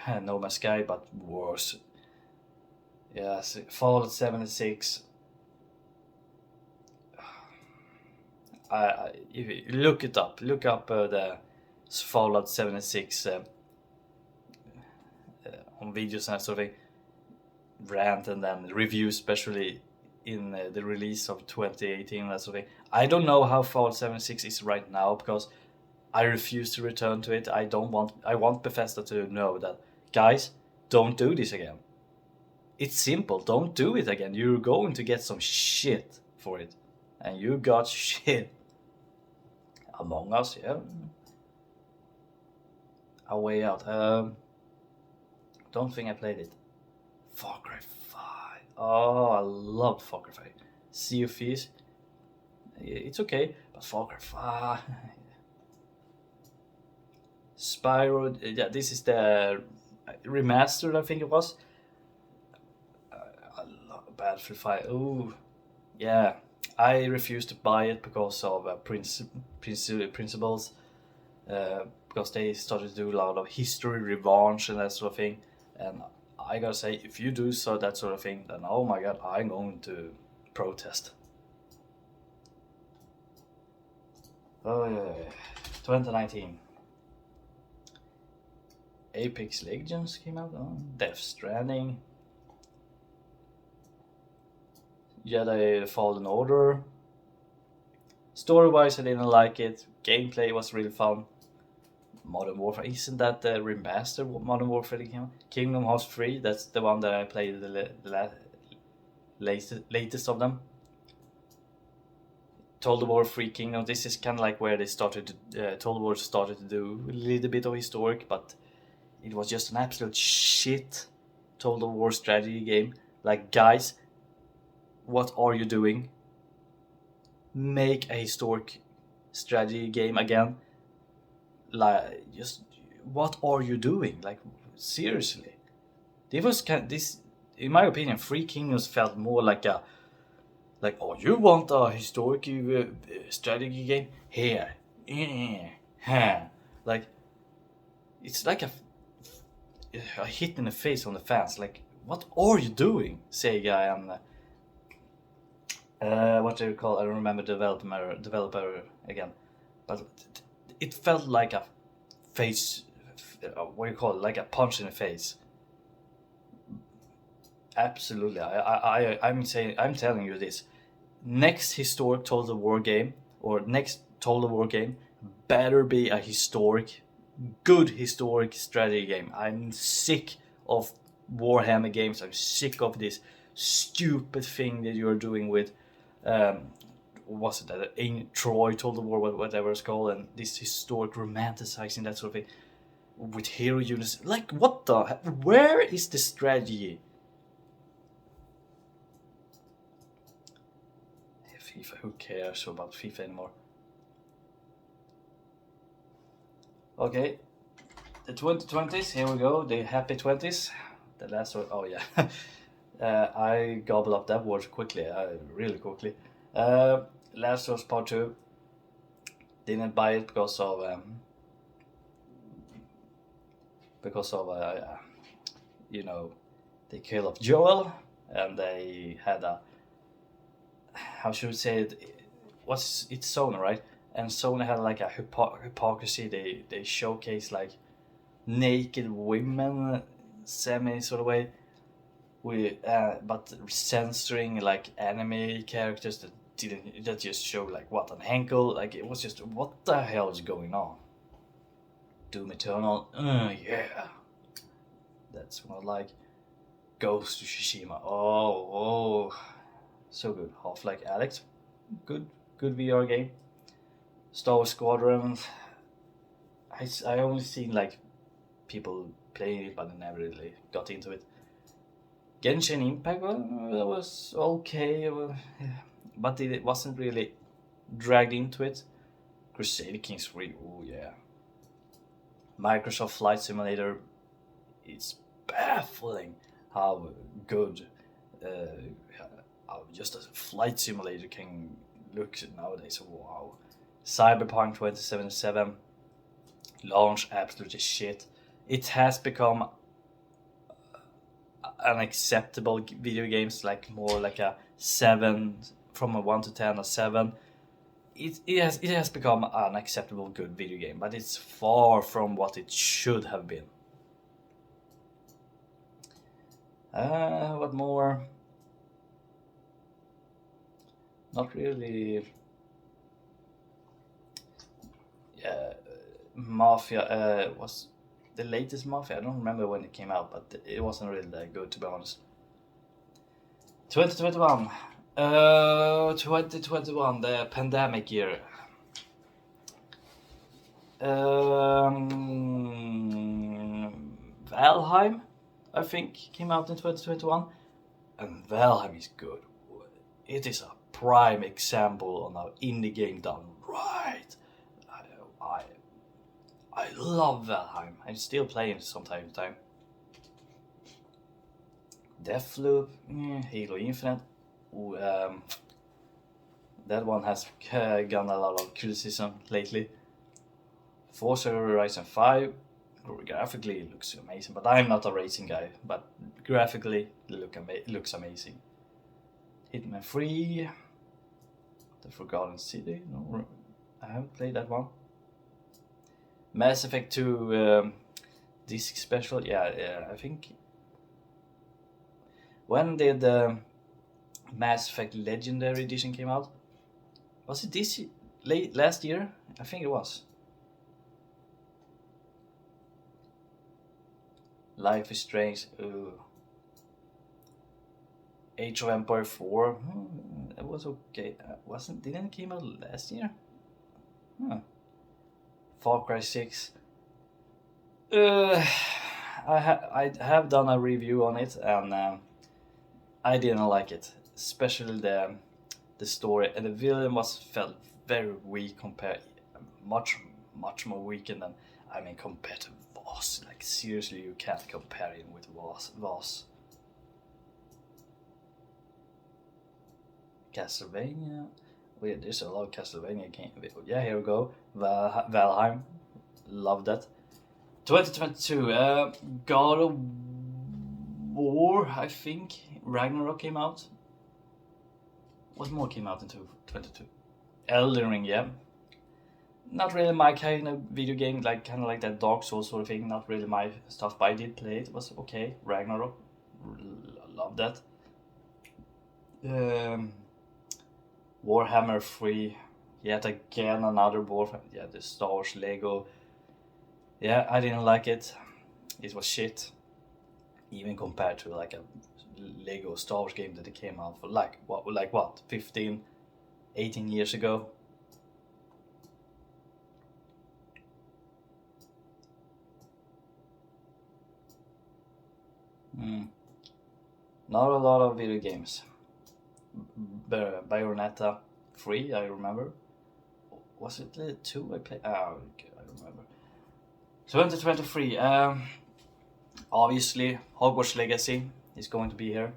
No Man's Sky, but worse. Yes, Fallout 76. If you look it up, look up the Fallout 76 on videos and that sort of thing, rant and then review, especially in the release of 2018 and that sort of thing. I don't know how Fallout 76 is right now because I refuse to return to it. I want Bethesda to know that, guys, don't do this again. It's simple. Don't do it again. You're going to get some shit for it. And you got shit. Among Us, yeah. A Way Out. Don't think I played it. Far Cry 5. Oh, I love Far Cry 5. Sea of Thieves. It's okay, but Far Cry 5. Spyro. Yeah, this is the remastered, I think it was. I love Battlefield 5. Oh, yeah. I refused to buy it because of principles. Because they started to do a lot of history revenge and that sort of thing. And I gotta say, if you do so that sort of thing, then oh my god, I'm going to protest. Oh yeah, 2019. Apex Legends came out. Oh, Death Stranding. Jedi Fallen Order. Story-wise, I didn't like it. Gameplay was really fun. Modern Warfare, isn't that the remastered Modern Warfare that came out? Kingdom Hearts 3, that's the one that I played the latest of them. Total War 3 Kingdom, this is kind of like where they started to, Total War started to do a little bit of historic, but it was just an absolute shit Total War strategy game. Like, guys, what are you doing? Make a historic strategy game again. Like, just what are you doing? Like, seriously, this, in my opinion, Three Kingdoms felt more like oh, you want a historic strategy game here, like it's like a hit in the face on the fans. Like, what are you doing, Sega and what do you call? I don't remember developer again, but it felt like a face. What do you call it? Like a punch in the face. Absolutely, I'm telling you this. Next historic Total War game, or next Total War game better be a good historic strategy game. I'm sick of Warhammer games. I'm sick of this stupid thing that you're doing with what's it that in Troy Total War, whatever it's called, and this historic romanticizing, that sort of thing with hero units. Like, what the? Where is the strategy? FIFA, who cares about FIFA anymore? Okay, the 2020s, here we go, the happy 20s. The last one, oh yeah. I gobbled up that word quickly, really quickly. Last of Us Part 2, didn't buy it because of you know, the kill of Joel, and they had a, how should we say it? It's Sony, right? And Sony had like a hypocrisy. They showcase like naked women, semi sort of way, but censoring like anime characters that just show like what an ankle. Like, it was just, what the hell is going on? Doom Eternal, yeah, that's what I like. Ghost of Tsushima, oh, so good. Half-Life Alyx, good VR game. Star Wars Squadron, I only seen like people playing it, but I never really got into it. Genshin Impact, well, was okay, but it wasn't really dragged into it. Crusader Kings 3, oh yeah. Microsoft Flight Simulator, it's baffling how good how just a flight simulator can look nowadays. Wow. Cyberpunk 2077 launch absolutely shit. It has become an acceptable video games, like more like a 7, from a 1 to 10, a 7. It has become an acceptable good video game, but it's far from what it should have been. What more? Not really. Yeah, Mafia was the latest Mafia. I don't remember when it came out, but it wasn't really that good, to be honest. 2021. 2021, the pandemic year. Valheim, I think, came out in 2021, and Valheim is good. It is a prime example on an indie game done right. I love Valheim. I still play it from time to time. Deathloop, Halo Infinite. That one has gotten a lot of criticism lately. Forza Horizon 5, graphically it looks amazing, but I'm not a racing guy, but graphically it looks amazing. Hitman 3, The Forgotten City, no, I haven't played that one. Mass Effect 2 disc special, yeah, I think. When did Mass Effect Legendary Edition came out? Was it last year? I think it was. Life is Strange. Age of Empire 4. That was okay. Didn't it came out last year? Far Cry 6. I have done a review on it, and I didn't like it, especially the story, and the villain felt very weak much more weaker than, compared to Voss. Like, seriously, you can't compare him with Voss. Castlevania. Wait, there's a lot of Castlevania games. Yeah, here we go. Valheim. Love that. 2022. God of War, I think. Ragnarok came out. What more came out in 2022? Elden Ring, yeah. Not really my kind of video game, kind of like that Dark Souls sort of thing. Not really my stuff, but I did play it. It was okay. Ragnarok, love that. Warhammer 3, Yet again, another board. Yeah, the Star Wars Lego. Yeah, I didn't like it. It was shit. Even compared to like a Lego Star Wars game that it came out for like what 15, 18 years ago. Not a lot of video games. Bayonetta 3, I remember. Was it the 2 I played? Okay, I remember. 2023. Obviously, Hogwarts Legacy is going to be here.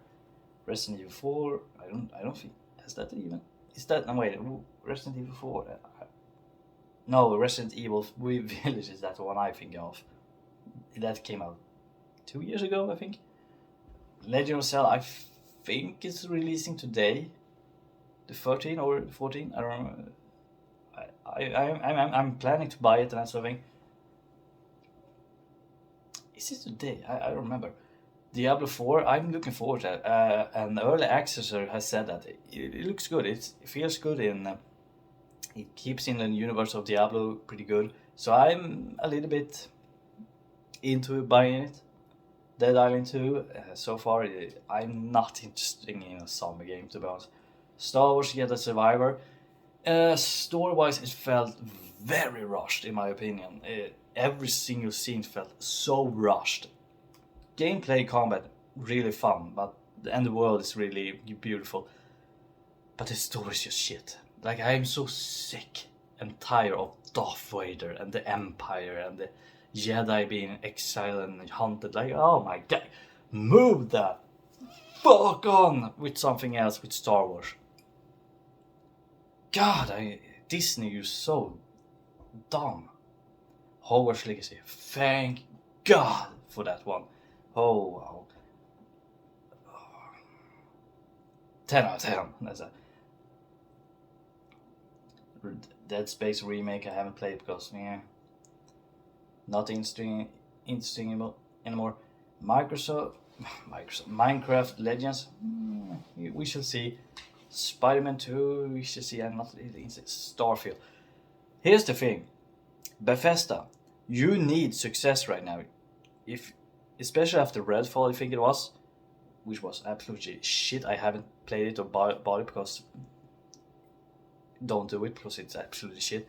Resident Evil 4. I don't think has that even. Is that no wait? Resident Evil 4. No, Resident Evil Village is that one I think of. That came out 2 years ago, I think. Legend of Zelda, I think it's releasing today, the 13 or 14. I don't know. I'm planning to buy it and that sort of thing. Is it today? I don't remember. Diablo 4, I'm looking forward to it. An early accessor has said that it looks good. It feels good it keeps in the universe of Diablo pretty good. So I'm a little bit into buying it. Dead Island 2, so far I'm not interested in a zombie game, to be honest. Star Wars Jedi Survivor, story-wise it felt very rushed in my opinion. Every single scene felt so rushed. Gameplay combat really fun, and the world is really beautiful. But the story is just shit. Like I am so sick and tired of Darth Vader and the Empire and the Jedi being exiled and hunted. Like, oh my god, move that fuck on with something else with Star Wars. God, Disney, you're so dumb. Hogwarts Legacy, thank God for that one. Oh wow. 10 out of 10. That's a Dead Space remake I haven't played because not interesting anymore. Minecraft Legends, we shall see. Spider-Man 2, we shall see. I'm not Starfield. Here's the thing, Bethesda, you need success right now. If especially after Redfall, I think it was, which was absolutely shit. I haven't played it or bought it because don't do it because it's absolutely shit,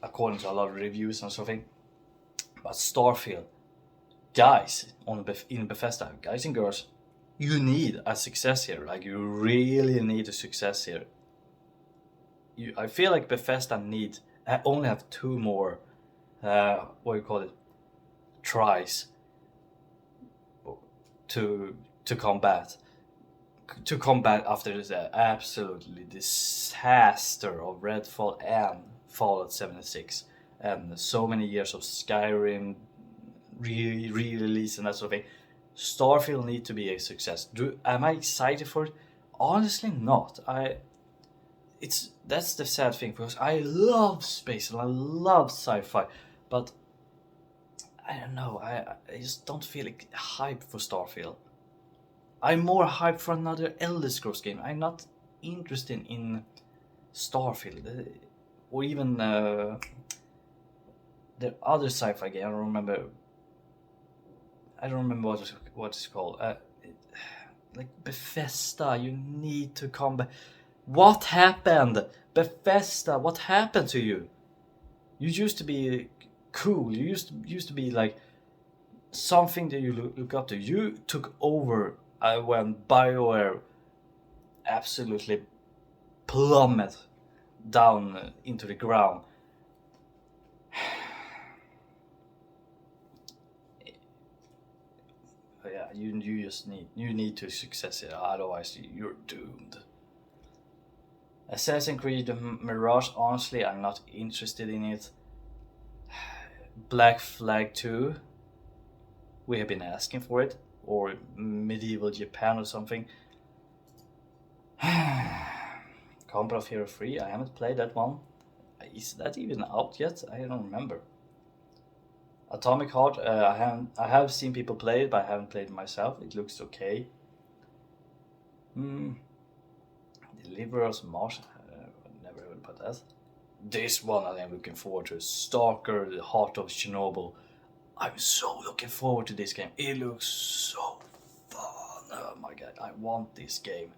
according to a lot of reviews and something. But Starfield, guys in Bethesda, guys and girls, you need a success here. Like you really need a success here. I feel like Bethesda only have 2 more, what do you call it, tries to combat after this absolutely disaster of Redfall and Fallout 76 and so many years of Skyrim re-release and that sort of thing. Starfield need to be a success. Am I excited for it? Honestly, not. That's the sad thing because I love space and I love sci-fi, but I don't know. I just don't feel like hype for Starfield. I'm more hyped for another Elder Scrolls game. I'm not interested in Starfield or even the other sci-fi game. I don't remember what it's called. Like Bethesda, you need to come back. What happened, Bethesda? What happened to you? You used to be cool. You used to be like something that you look up to. You took over when BioWare absolutely plummeted down into the ground. Yeah, you just need to success it. Otherwise, you're doomed. Assassin's Creed Mirage. Honestly, I'm not interested in it. Black Flag 2. We have been asking for it, or Medieval Japan or something. Company of Hero 3. I haven't played that one. Is that even out yet? I don't remember. Atomic Heart, I have seen people play it, but I haven't played it myself. It looks okay. Deliver Us Mars, never heard, but about that. This one I'm looking forward to. Stalker, the Heart of Chernobyl. I'm so looking forward to this game. It looks so fun. Oh my god, I want this game.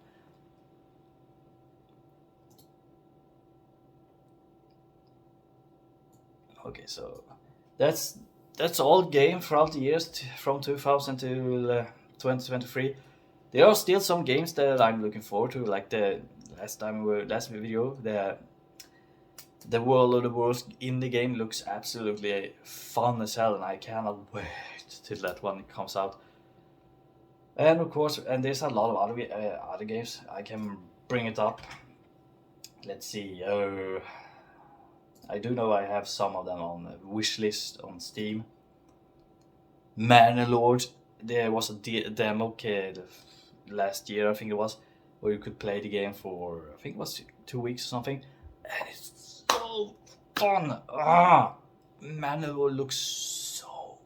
Okay, so that's all game throughout the years from 2000 to 2023. There are still some games that I'm looking forward to, like the last video, the World of the Worlds indie game looks absolutely fun as hell, and I cannot wait till that one comes out. And of course, and there's a lot of other games I can bring it up. Let's see. I do know I have some of them on wish list on Steam. Manor, there was a demo kit last year, I think it was, where you could play the game for, I think it was 2 weeks or something, and it's so fun. Manor looks so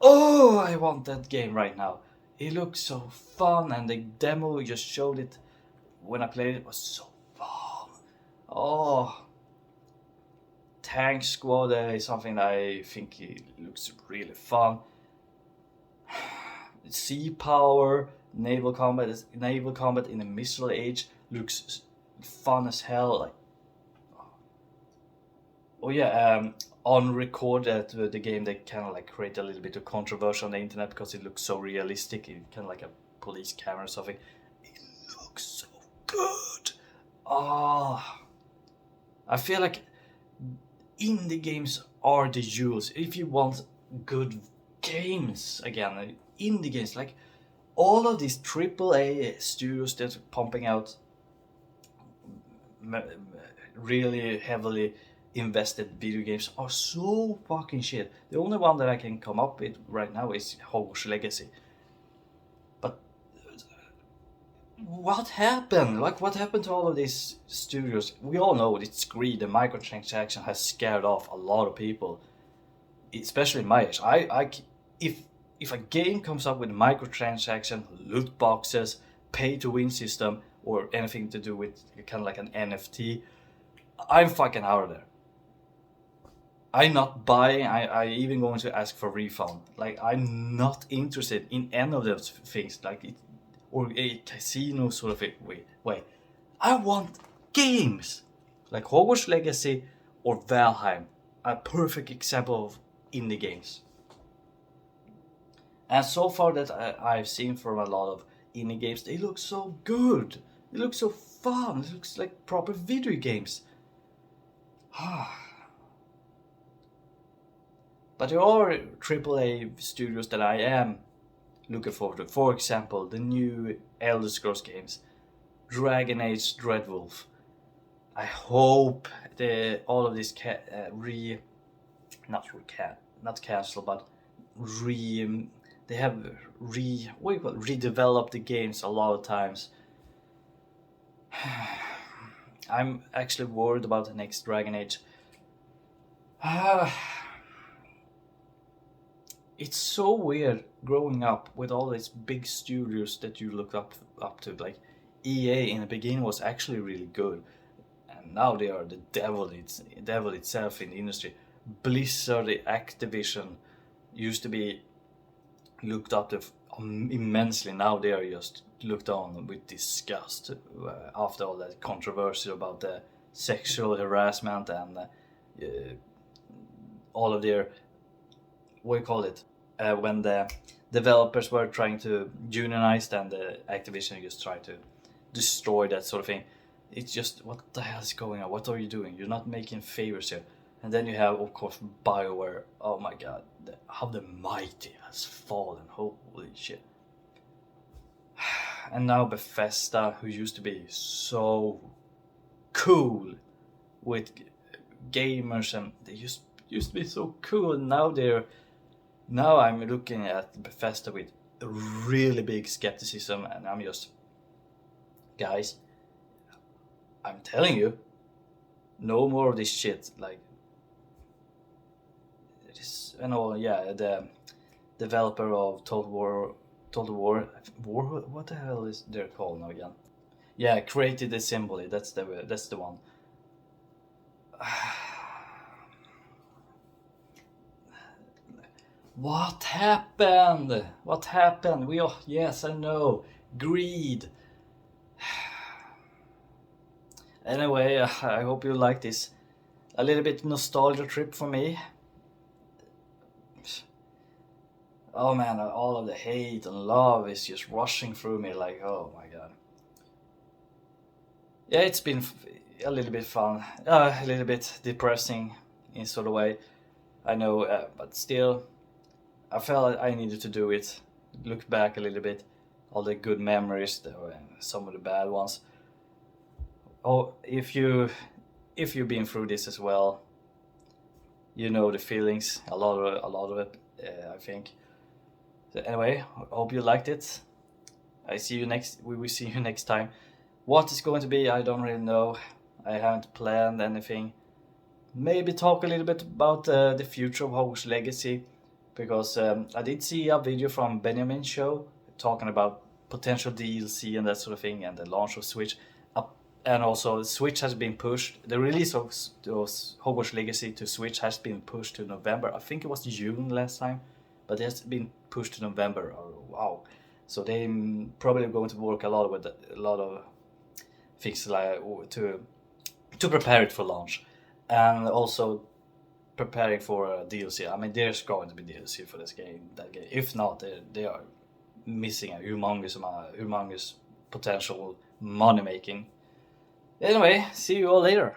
I want that game right now. It looks so fun, and the demo just showed it when I played it was so fun. Oh, Tank Squad is something that I think it looks really fun. Sea power, naval combat in the missile age looks fun as hell. Like, oh yeah, on record at the game they kind of like create a little bit of controversy on the internet because it looks so realistic. It kind of like a police camera or something. It looks so good. I feel like indie games are the jewels. If you want good games again, indie games, like all of these AAA studios that are pumping out really heavily invested video games are so fucking shit. The only one that I can come up with right now is Hogwarts Legacy. But what happened? Like, what happened to all of these studios? We all know it's greed. The microtransaction has scared off a lot of people, especially my age. If a game comes up with microtransaction, loot boxes, pay to win system, or anything to do with kind of like an NFT, I'm fucking out of there. I'm not buying. I even going to ask for refund. Like, I'm not interested in any of those things. Like it, or a casino sort of way. I want games like Hogwarts Legacy or Valheim. A perfect example of indie games. And so far that I've seen from a lot of indie games, they look so good. They look so fun. It looks like proper video games. But there are AAA studios that I am looking forward to. For example, the new Elder Scrolls games, Dragon Age Dreadwolf. I hope all of this not cancel, but they have redeveloped the games a lot of times. I'm actually worried about the next Dragon Age. It's so weird growing up with all these big studios that you look up to. Like EA in the beginning was actually really good, and now they are the devil itself in the industry. Blizzard, the Activision, used to be looked up to immensely. Now they are just looked on with disgust after all that controversy about the sexual harassment and all of their, what do you call it, when the developers were trying to unionize and the Activision just tried to destroy that sort of thing. It's just, what the hell is going on? What are you doing? You're not making favors here. And then you have, of course, BioWare. Oh my god, how the mighty has fallen. Holy shit. And now Bethesda, who used to be so cool with gamers, and they used to be so cool, and now I'm looking at Bethesda with a really big skepticism, and I'm just, guys, I'm telling you, no more of this shit. Like, it is, the developer of Total War, what the hell is they called now again? Yeah, created assembly. That's the one. What happened? What happened? We are, yes, I know. Greed. Anyway, I hope you like this. A little bit nostalgia trip for me. Oh man, all of the hate and love is just rushing through me like, oh my god. Yeah, it's been a little bit fun, a little bit depressing in sort of way. I know, but still, I felt I needed to do it. Look back a little bit, all the good memories, some of the bad ones. Oh, if you've been through this as well, you know the feelings. A lot of it, I think. So anyway, I hope you liked it. I see you next. We will see you next time. What it's going to be, I don't really know. I haven't planned anything. Maybe talk a little bit about the future of Hogwarts Legacy, because I did see a video from Benjamin's show talking about potential DLC and that sort of thing, and the launch of Switch. And also, Switch has been pushed. The release of Hogwarts Legacy to Switch has been pushed to November. I think it was June last time, but it has been pushed to November. Oh, wow! So they probably going to work a lot with a lot of things like to prepare it for launch, and also preparing for a DLC. I mean, there's going to be DLC for this game. That game. If not, they are missing a humongous potential money making. Anyway, see you all later.